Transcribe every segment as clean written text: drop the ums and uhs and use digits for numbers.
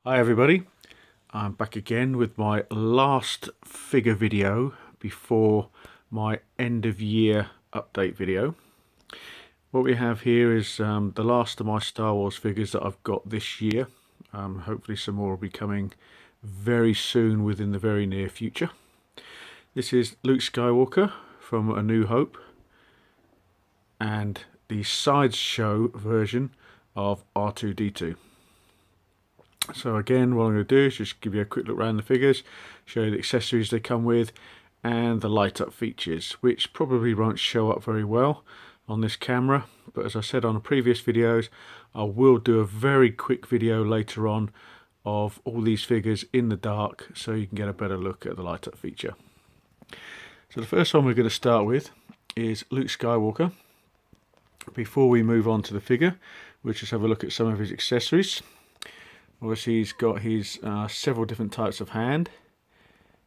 Hi everybody, I'm back again with my last figure video before my end of year update video. What we have here is the last of my Star Wars figures that I've got this year. Hopefully some more will be coming very soon within the very near future. This is Luke Skywalker from A New Hope and the Sideshow version of R2-D2. So again, what I'm going to do is just give you a quick look around the figures, show you the accessories they come with and the light up features, which probably won't show up very well on this camera, but as I said on the previous videos, I will do a very quick video later on of all these figures in the dark so you can get a better look at the light up feature. So the first one we're going to start with is Luke Skywalker. Before we move on to the figure, we'll just have a look at some of his accessories. Obviously he's got his several different types of hand.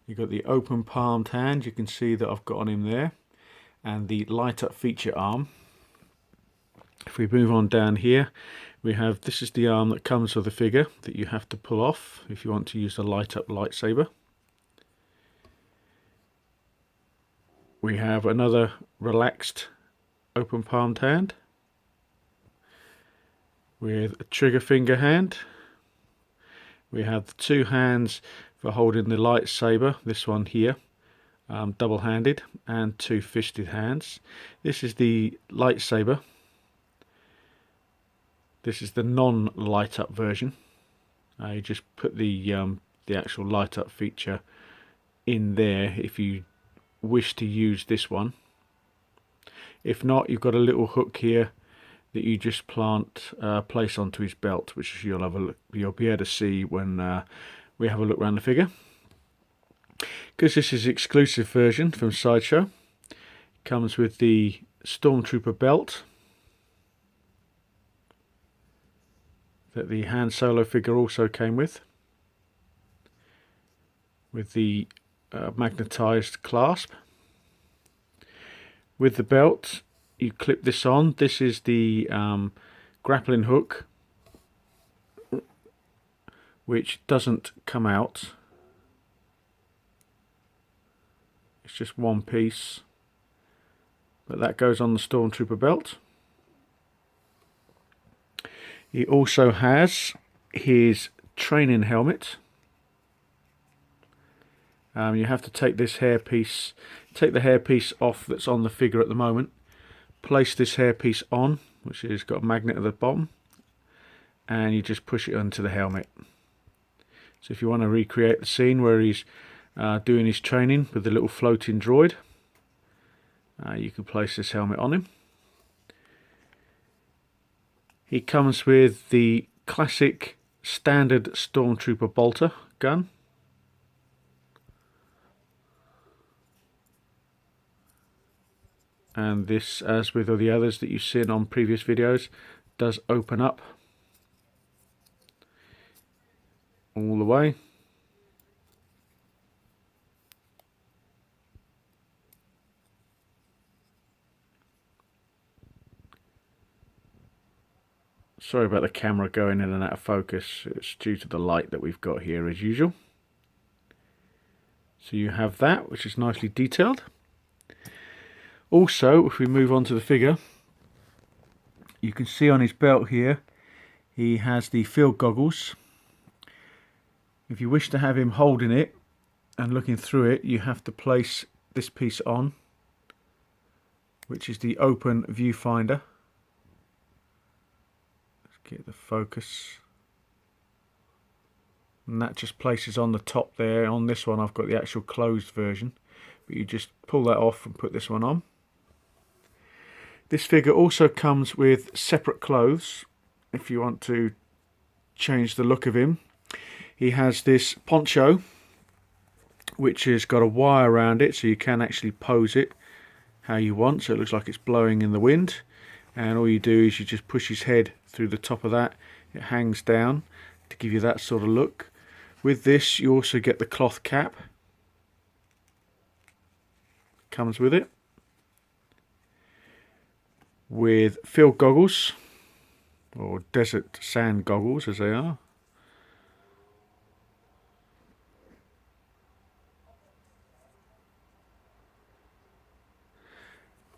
You've got the open palmed hand, you can see that I've got on him there, and the light up feature arm. If we move on down here, we have, this is the arm that comes with the figure that you have to pull off if you want to use the light up lightsaber. We have another relaxed open palmed hand with a trigger finger hand. We have the two hands for holding the lightsaber, this one here, double-handed, and two fisted hands. This is the lightsaber. This is the non-light up version. You just put the actual light up feature in there if you wish to use this one. If not, you've got a little hook here that you just place onto his belt, which you'll be able to see when we have a look around the figure. Because this is exclusive version from Sideshow, it comes with the Stormtrooper belt that the Han Solo figure also came with the magnetized clasp. With the belt, you clip this on. This is the grappling hook, which doesn't come out. It's just one piece, but that goes on the Stormtrooper belt. He also has his training helmet. You have to take this hairpiece, take the hairpiece off that's on the figure at the moment. Place this hairpiece on, which has got a magnet at the bottom, and you just push it onto the helmet. So if you want to recreate the scene where he's doing his training with the little floating droid, you can place this helmet on him. He comes with the classic standard Stormtrooper bolter gun. And this, as with all the others that you've seen on previous videos, does open up all the way. Sorry about the camera going in and out of focus, it's due to the light that we've got here as usual. So you have that, which is nicely detailed. Also, if we move on to the figure, you can see on his belt here, he has the field goggles. If you wish to have him holding it and looking through it, you have to place this piece on, which is the open viewfinder. Let's get the focus. And that just places on the top there. On this one I've got the actual closed version, but you just pull that off and put this one on. This figure also comes with separate clothes if you want to change the look of him. He has this poncho which has got a wire around it, so you can actually pose it how you want, so it looks like it's blowing in the wind, and all you do is you just push his head through the top of that. It hangs down to give you that sort of look. With this you also get the cloth cap, comes with it, with field goggles, or desert sand goggles as they are.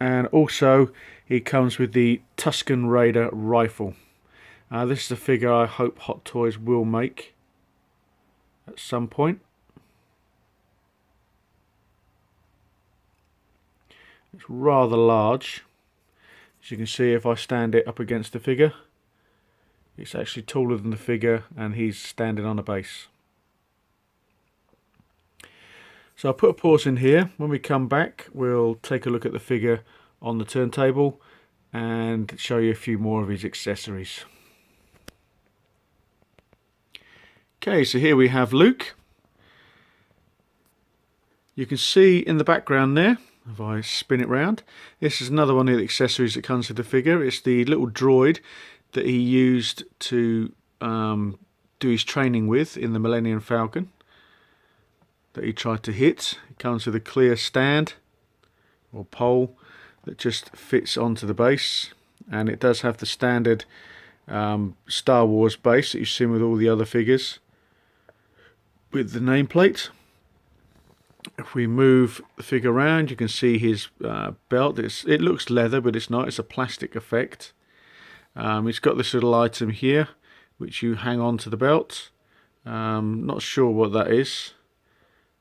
And also he comes with the Tusken Raider rifle. This is a figure I hope Hot Toys will make at some point. It's rather large. As you can see, if I stand it up against the figure, it's actually taller than the figure and he's standing on a base. So I'll put a pause in here. When we come back, we'll take a look at the figure on the turntable and show you a few more of his accessories. Okay, so here we have Luke. You can see in the background there, if I spin it round, this is another one of the accessories that comes with the figure. It's the little droid that he used to do his training with in the Millennium Falcon that he tried to hit. It comes with a clear stand or pole that just fits onto the base, and it does have the standard Star Wars base that you've seen with all the other figures with the nameplate. If we move the figure around, you can see his belt. It looks leather, but it's not. It's a plastic effect. It's got this little item here which you hang on to the belt. Not sure what that is.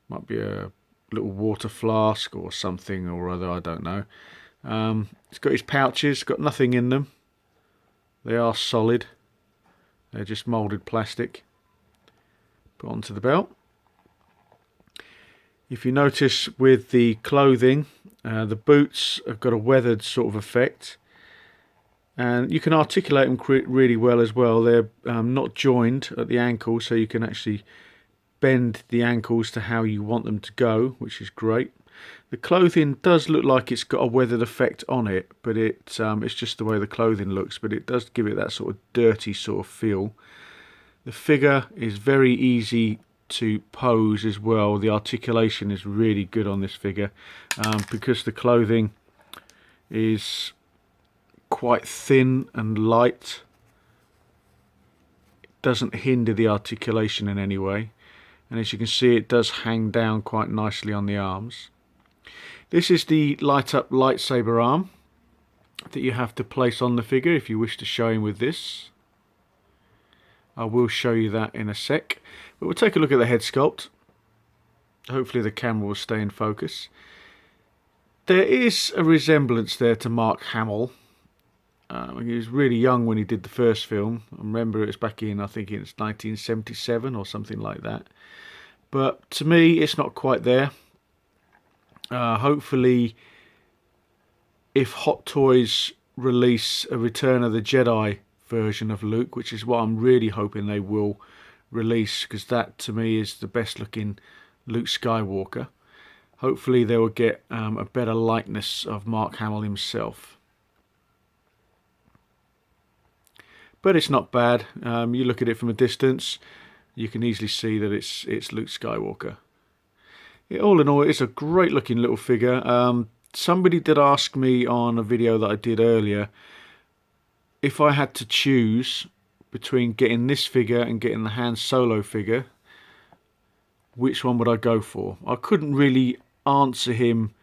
Might be a little water flask or something or other, I don't know. It's got his pouches, got nothing in them. They are solid. They're just moulded plastic. Put onto the belt. If you notice with the clothing, the boots have got a weathered sort of effect. And you can articulate them really well as well. They're not joined at the ankle, so you can actually bend the ankles to how you want them to go, which is great. The clothing does look like it's got a weathered effect on it, but it's just the way the clothing looks, but it does give it that sort of dirty sort of feel. The figure is very easy to pose as well. The articulation is really good on this figure because the clothing is quite thin and light. It doesn't hinder the articulation in any way. And as you can see, it does hang down quite nicely on the arms. This is the light up lightsaber arm that you have to place on the figure if you wish to show him with this. I will show you that in a sec. But we'll take a look at the head sculpt. Hopefully the camera will stay in focus. There is a resemblance there to Mark Hamill. He was really young when he did the first film. I remember it was back in, I think it's 1977 or something like that. But to me, it's not quite there. Hopefully, if Hot Toys release a Return of the Jedi version of Luke, which is what I'm really hoping they will release, because that to me is the best looking Luke Skywalker. Hopefully they will get a better likeness of Mark Hamill himself. But it's not bad. You look at it from a distance, you can easily see that it's Luke Skywalker. All in all, it's a great looking little figure. Somebody did ask me on a video that I did earlier if I had to choose between getting this figure and getting the Han Solo figure, which one would I go for? I couldn't really answer him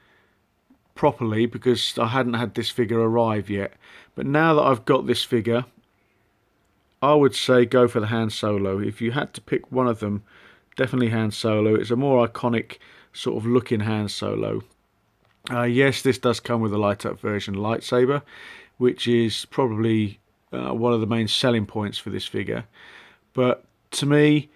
properly because I hadn't had this figure arrive yet. But now that I've got this figure, I would say go for the Han Solo. If you had to pick one of them, definitely Han Solo. It's a more iconic sort of looking Han Solo. Yes, this does come with a light up version lightsaber, which is probably one of the main selling points for this figure. But to me,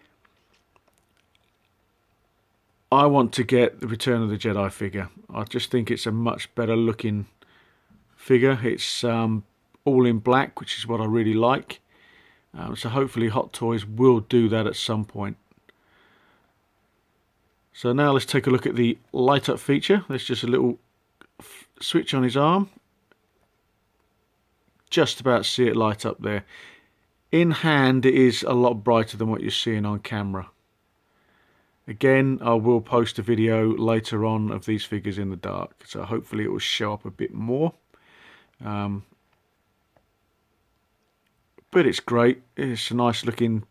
I want to get the Return of the Jedi figure. I just think it's a much better looking figure. It's all in black, which is what I really like. So hopefully Hot Toys will do that at some point. So now let's take a look at the light up feature. There's just a little switch on his arm. Just about see it light up there. In hand, it is a lot brighter than what you're seeing on camera. Again, I will post a video later on of these figures in the dark, so hopefully it will show up a bit more. But it's great. It's a nice looking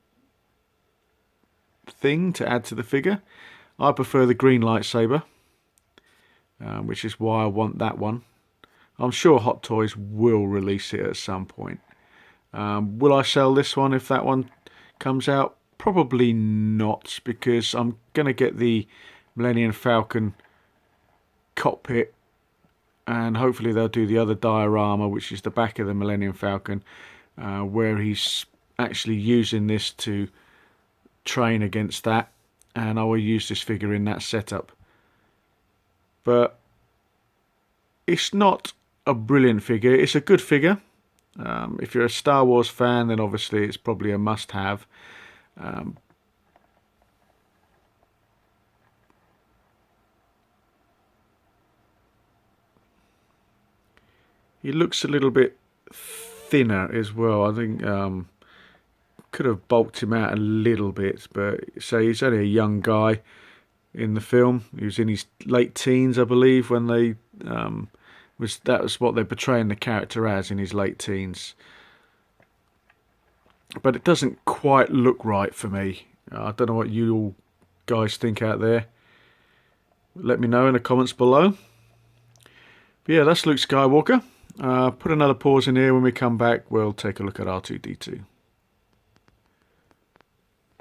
thing to add to the figure. I prefer the green lightsaber, which is why I want that one. I'm sure Hot Toys will release it at some point. Will I sell this one if that one comes out? Probably not, because I'm going to get the Millennium Falcon cockpit, and hopefully they'll do the other diorama, which is the back of the Millennium Falcon, where he's actually using this to train against that, and I will use this figure in that setup. But it's not a brilliant figure. It's a good figure. If you're a Star Wars fan, then obviously it's probably a must-have. He looks a little bit thinner as well. I think could have bulked him out a little bit, but so he's only a young guy in the film. He was in his late teens, I believe, when they that was what they're portraying the character as, in his late teens. But it doesn't quite look right for me. I don't know what you all guys think out there. Let me know in the comments below. But yeah, that's Luke Skywalker. Put another pause in here. When we come back, we'll take a look at R2-D2.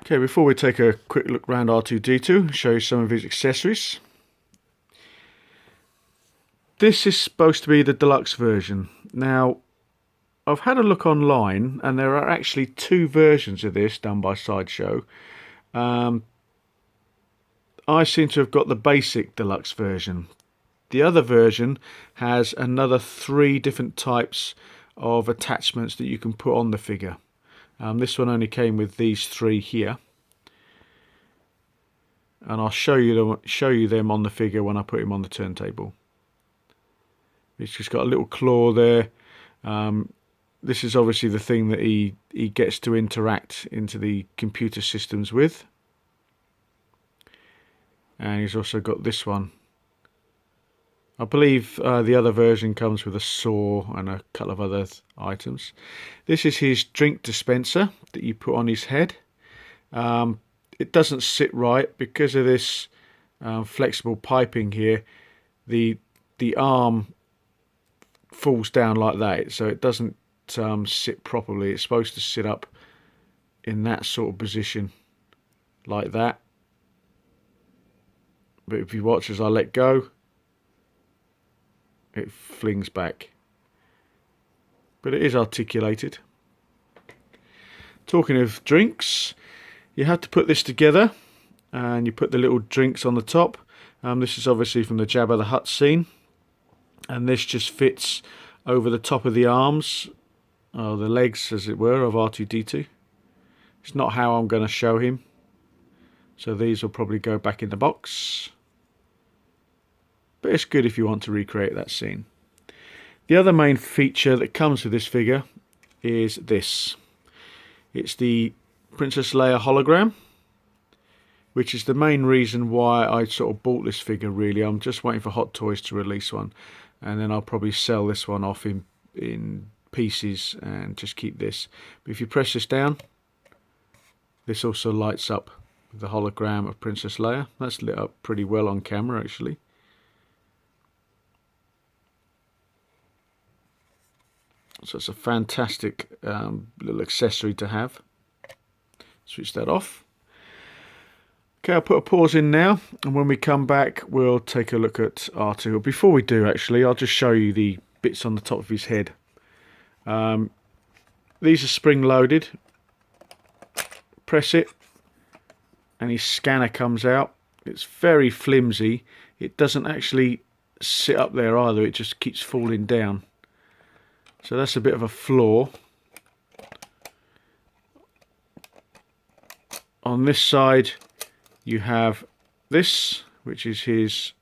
Okay, before we take a quick look around R2-D2, show you some of his accessories. This is supposed to be the deluxe version. Now, I've had a look online, and there are actually two versions of this done by Sideshow. I seem to have got the basic deluxe version. The other version has another 3 different types of attachments that you can put on the figure. This one only came with these 3 here, and I'll show you them on the figure when I put him on the turntable. It's just got a little claw there. This is obviously the thing that he gets to interact into the computer systems with. And he's also got this one. I believe the other version comes with a saw and a couple of other items. This is his drink dispenser that you put on his head. It doesn't sit right because of this flexible piping here. The arm falls down like that, so it doesn't sit properly. It's supposed to sit up in that sort of position like that. But if you watch as I let go, it flings back. But it is articulated. Talking of drinks, you have to put this together, and you put the little drinks on the top. This is obviously from the Jabba the Hutt scene, and this just fits over the top of the arms, or the legs as it were, of R2-D2. It's not how I'm going to show him, so these will probably go back in the box. But it's good if you want to recreate that scene. The other main feature that comes with this figure is this. It's the Princess Leia hologram, which is the main reason why I sort of bought this figure, really. I'm just waiting for Hot Toys to release one, and then I'll probably sell this one off in pieces and just keep this. But if you press this down, this also lights up with the hologram of Princess Leia. That's lit up pretty well on camera, actually. So it's a fantastic little accessory to have. Switch that off. Okay, I'll put a pause in now, and when we come back, we'll take a look at R2. Before we do, actually, I'll just show you the bits on the top of his head. These are spring-loaded. Press it, and his scanner comes out. It's very flimsy. It doesn't actually sit up there either. It just keeps falling down. So that's a bit of a flaw. On this side, you have this, which is his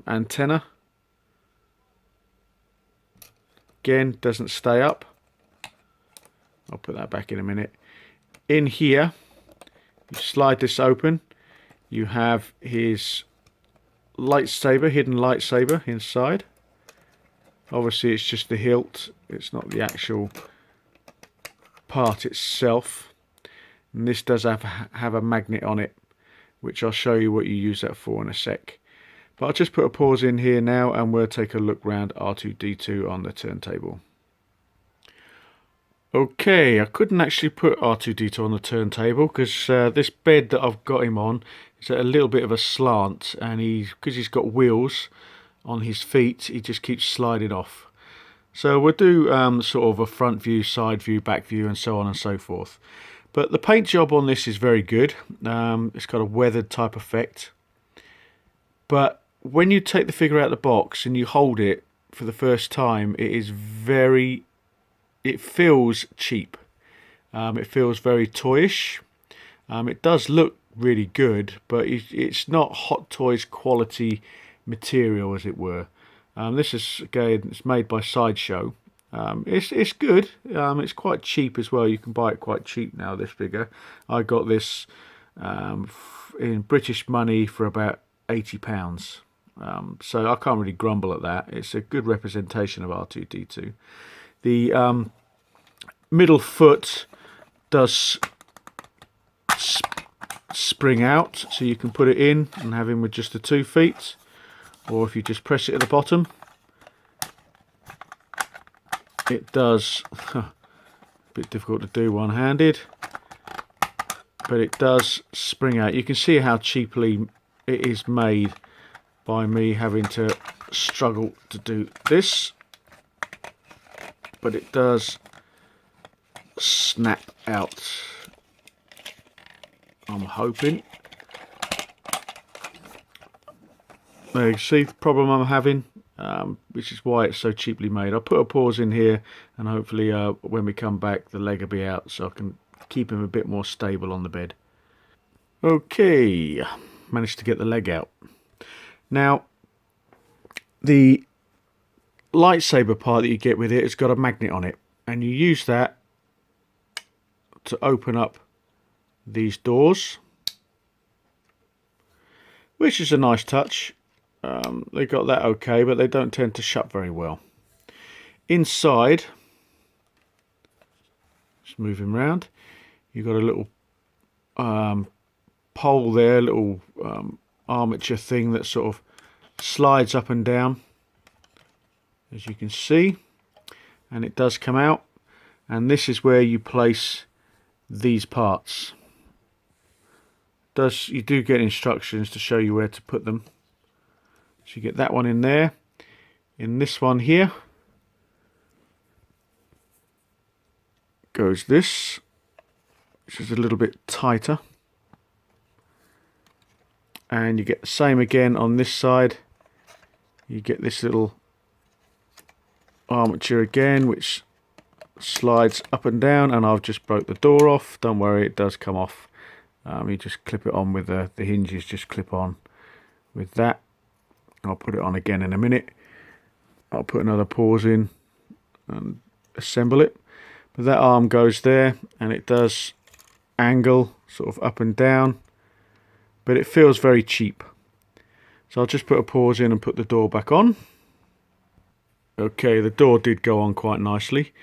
antenna. Again, doesn't stay up. I'll put that back in a minute. In here, you slide this open. You have his lightsaber, hidden lightsaber inside. Obviously, it's just the hilt. It's not the actual part itself. And this does have a magnet on it, which I'll show you what you use that for in a sec. But I'll just put a pause in here now and we'll take a look round R2-D2 on the turntable. Okay, I couldn't actually put R2-D2 on the turntable because this bed that I've got him on is at a little bit of a slant, and because he's got wheels on his feet, he just keeps sliding off. So we'll do sort of a front view, side view, back view, and so on and so forth. But the paint job on this is very good. It's got a weathered type effect. But when you take the figure out of the box and you hold it for the first time, it feels cheap. It feels very toyish. It does look really good, but it's not Hot Toys quality material, as it were. This is, again, it's made by Sideshow. It's good. It's quite cheap as well. You can buy it quite cheap now, this figure. I got this in British money for about £80. So I can't really grumble at that. It's a good representation of R2-D2. The middle foot does spring out, so you can put it in and have him with just the 2 feet, or if you just press it at the bottom, it does a bit difficult to do one-handed, but it does spring out. You can see how cheaply it is made by me having to struggle to do this, but it does snap out, I'm hoping. There you see the problem I'm having, which is why it's so cheaply made. I'll put a pause in here, and hopefully when we come back the leg will be out, so I can keep him a bit more stable on the bed. Okay, managed to get the leg out. Now, the lightsaber part that you get with it has got a magnet on it, and you use that to open up these doors, which is a nice touch. They got that okay, but they don't tend to shut very well. Inside, just move him round, you've got a little pole there, little armature thing that sort of slides up and down, as you can see, and it does come out, and this is where you place these parts. You do get instructions to show you where to put them. So you get that one in there. In this one here goes this, which is a little bit tighter, and you get the same again on this side. You get this little armature again, which slides up and down, and I've just broke the door off. Don't worry, it does come off. You just clip it on with the hinges, just clip on with that. I'll put it on again in a minute. I'll put another pause in and assemble it. But that arm goes there, and it does angle sort of up and down, but it feels very cheap. So I'll just put a pause in and put the door back on. Okay, the door did go on quite nicely.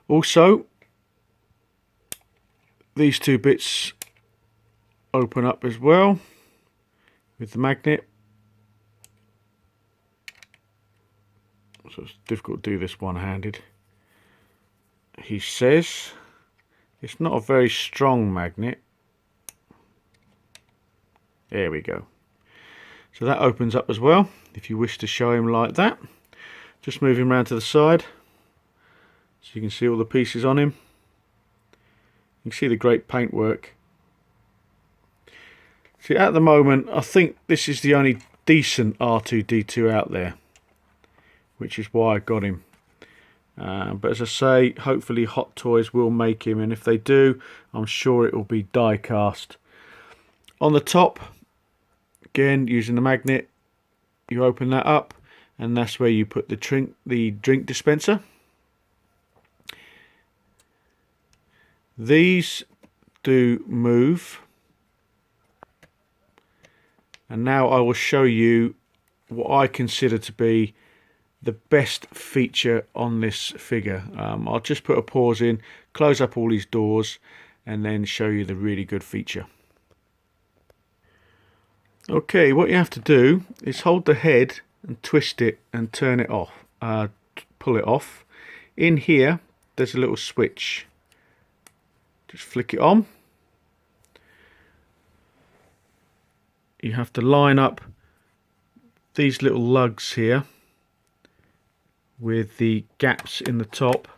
Also, these 2 bits open up as well with the magnet. So it's difficult to do this one-handed. He says it's not a very strong magnet. There we go. So that opens up as well, if you wish to show him like that. Just move him around to the side so you can see all the pieces on him. You can see the great paintwork. See, at the moment, I think this is the only decent R2-D2 out there, which is why I got him. But as I say, hopefully Hot Toys will make him, and if they do, I'm sure it will be die cast. On the top, again, using the magnet, you open that up, and that's where you put the drink dispenser. These do move, and now I will show you what I consider to be the best feature on this figure. I'll just put a pause in, close up all these doors, and then show you the really good feature. Okay, what you have to do is hold the head and twist it and turn it off, pull it off. In here there's a little switch, just flick it on. You have to line up these little lugs here with the gaps in the top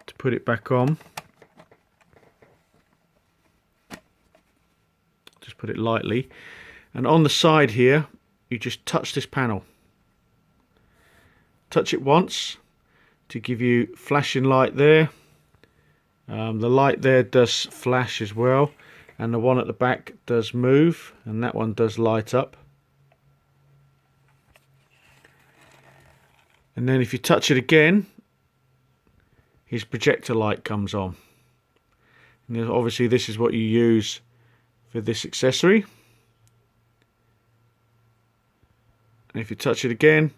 to put it back on. Just put it lightly, and on the side here you just touch this panel. Touch it once to give you flashing light there. The light there does flash as well, and the one at the back does move, and that one does light up. And then if you touch it again, his projector light comes on. And obviously this is what you use for this accessory. And if you touch it again,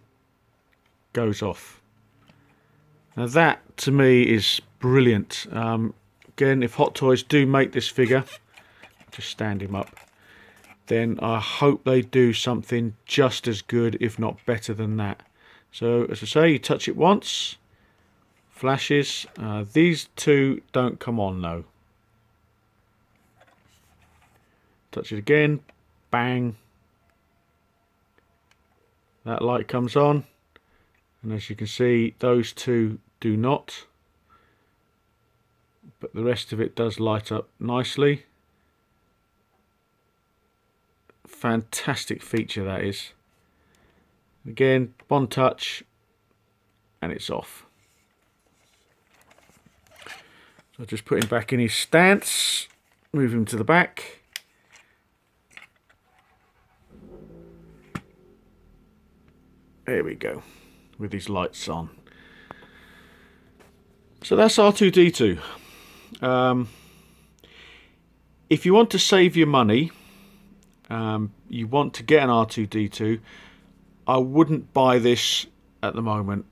goes off. Now that to me is brilliant. Again, if Hot Toys do make this figure, just stand him up, then I hope they do something just as good, if not better than that. So as I say, you touch it once, flashes. These two don't come on though. Touch it again, bang, that light comes on, and as you can see those two do not, but the rest of it does light up nicely. Fantastic feature that is. Again, one touch and it's off. So just put him back in his stance, move him to the back. There we go, with his lights on. So that's R2-D2. If you want to save your money, you want to get an R2-D2, I wouldn't buy this at the moment.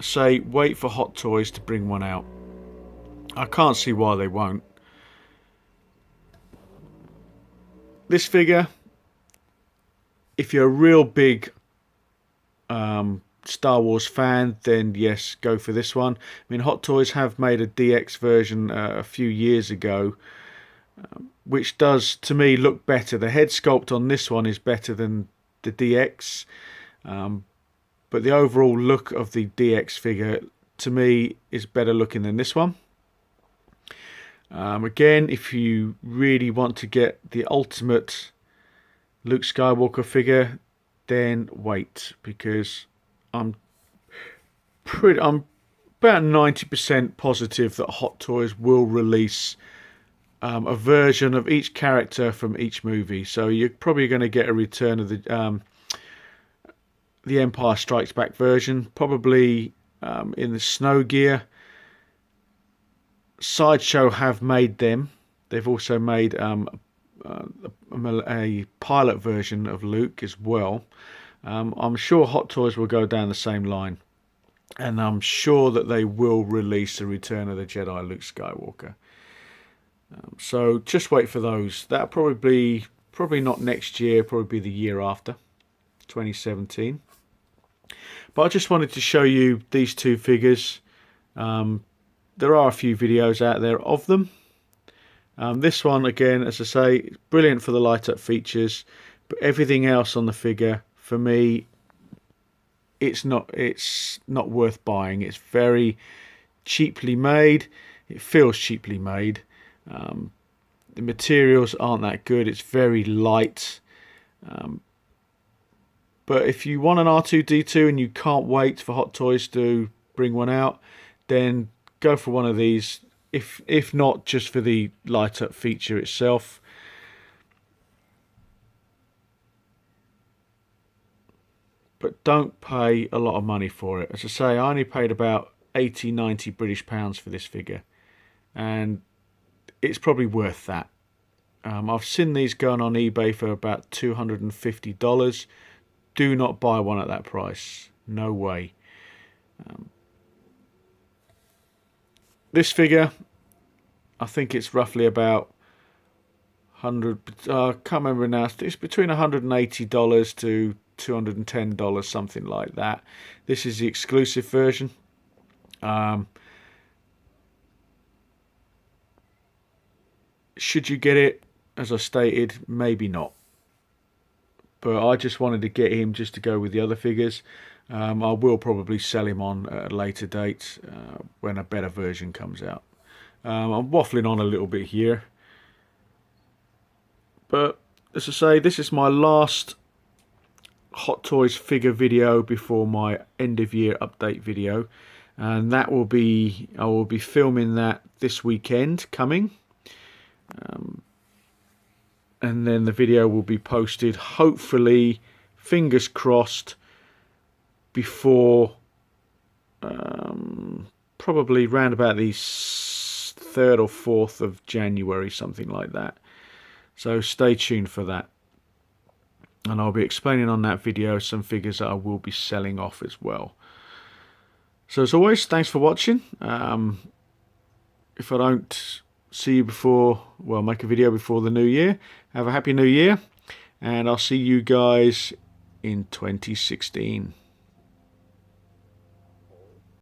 Say wait for Hot Toys to bring one out. I can't see why they won't. This figure, if you're a real big Star Wars fan, then yes, go for this one. I mean, Hot Toys have made a DX version a few years ago, which does, to me, look better. The head sculpt on this one is better than the DX, but the overall look of the DX figure, to me, is better looking than this one. Again, if you really want to get the ultimate Luke Skywalker figure, then wait, because I'm about 90% positive that Hot Toys will release a version of each character from each movie. So you're probably going to get a return of the Empire Strikes Back version, probably in the snow gear. Sideshow have made them. They've also made a pilot version of Luke as well. I'm sure Hot Toys will go down the same line, and I'm sure that they will release the Return of the Jedi Luke Skywalker. So just wait for those. That'll probably not next year, probably be the year after, 2017. But I just wanted to show you these two figures. There are a few videos out there of them. This one, again, as I say, brilliant for the light up features, but everything else on the figure, for me, it's not worth buying. It's very cheaply made. It feels cheaply made. The materials aren't that good. It's very light. But if you want an R2-D2 and you can't wait for Hot Toys to bring one out, then go for one of these. If not just for the light up feature itself. But don't pay a lot of money for it. As I say, I only paid about 80-90 British pounds for this figure, and it's probably worth that. I've seen these going on eBay for about $250. Do not buy one at that price. No way. This figure, I think it's roughly about 100. I can't remember now. It's between $180 to $210, something like that. This is the exclusive version. Should you get it, as I stated, maybe not. But I just wanted to get him just to go with the other figures. I will probably sell him on at a later date when a better version comes out. I'm waffling on a little bit here. But as I say, this is my last Hot Toys figure video before my end of year update video. And that will be, I will be filming that this weekend coming. And then the video will be posted, hopefully, fingers crossed, before probably round about the 3rd or 4th of January, something like that. So stay tuned for that. And I'll be explaining on that video some figures that I will be selling off as well. So as always, thanks for watching. If I don't see you before, well, make a video before the new year, have a happy new year, and I'll see you guys in 2016.